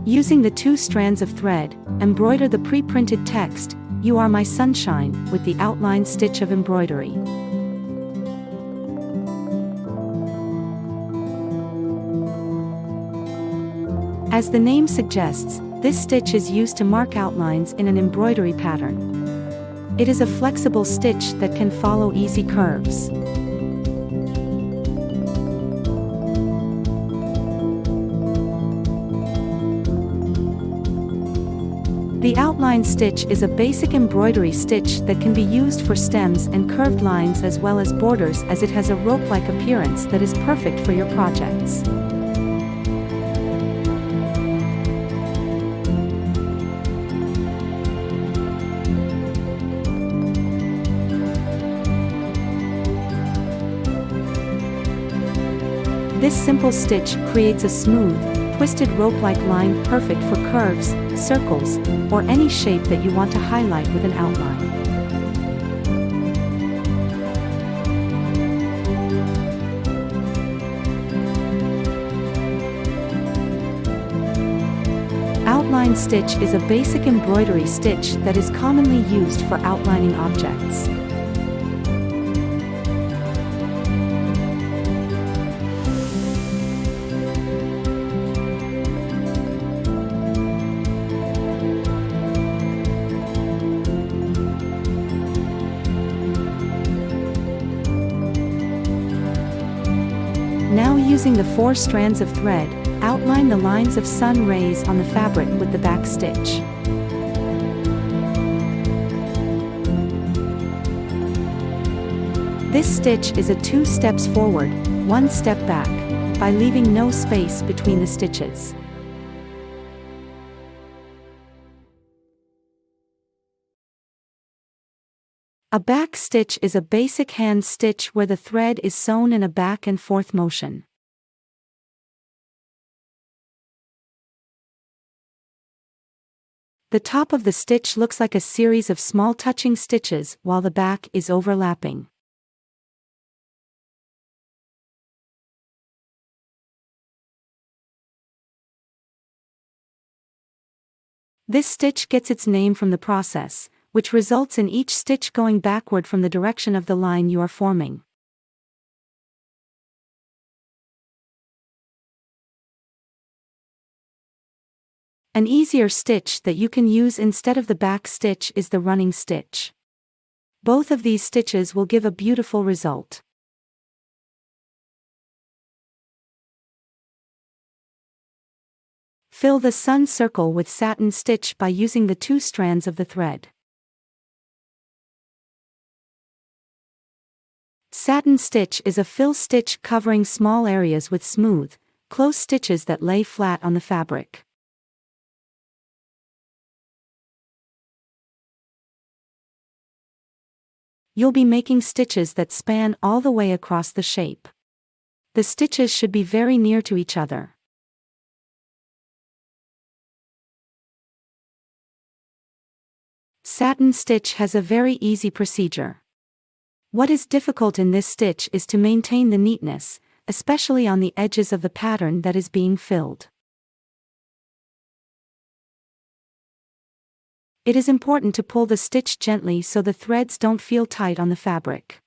Using the 2 strands of thread, embroider the pre-printed text, "You are my sunshine," with the outline stitch of embroidery. As the name suggests, this stitch is used to mark outlines in an embroidery pattern. It is a flexible stitch that can follow easy curves. The outline stitch is a basic embroidery stitch that can be used for stems and curved lines as well as borders, as it has a rope-like appearance that is perfect for your projects. This simple stitch creates a smooth, twisted rope-like line perfect for curves, circles, or any shape that you want to highlight with an outline. Outline stitch is a basic embroidery stitch that is commonly used for outlining objects. Now, using the 4 strands of thread, outline the lines of sun rays on the fabric with the back stitch. This stitch is a 2 steps forward, 1 step back, by leaving no space between the stitches. A back stitch is a basic hand stitch where the thread is sewn in a back and forth motion. The top of the stitch looks like a series of small touching stitches while the back is overlapping. This stitch gets its name from the process, which results in each stitch going backward from the direction of the line you are forming. An easier stitch that you can use instead of the back stitch is the running stitch. Both of these stitches will give a beautiful result. Fill the sun circle with satin stitch by using the 2 strands of the thread. Satin stitch is a fill stitch covering small areas with smooth, close stitches that lay flat on the fabric. You'll be making stitches that span all the way across the shape. The stitches should be very near to each other. Satin stitch has a very easy procedure. What is difficult in this stitch is to maintain the neatness, especially on the edges of the pattern that is being filled. It is important to pull the stitch gently so the threads don't feel tight on the fabric.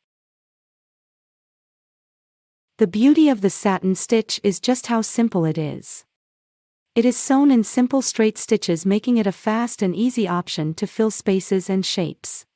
The beauty of the satin stitch is just how simple it is. It is sewn in simple straight stitches, making it a fast and easy option to fill spaces and shapes.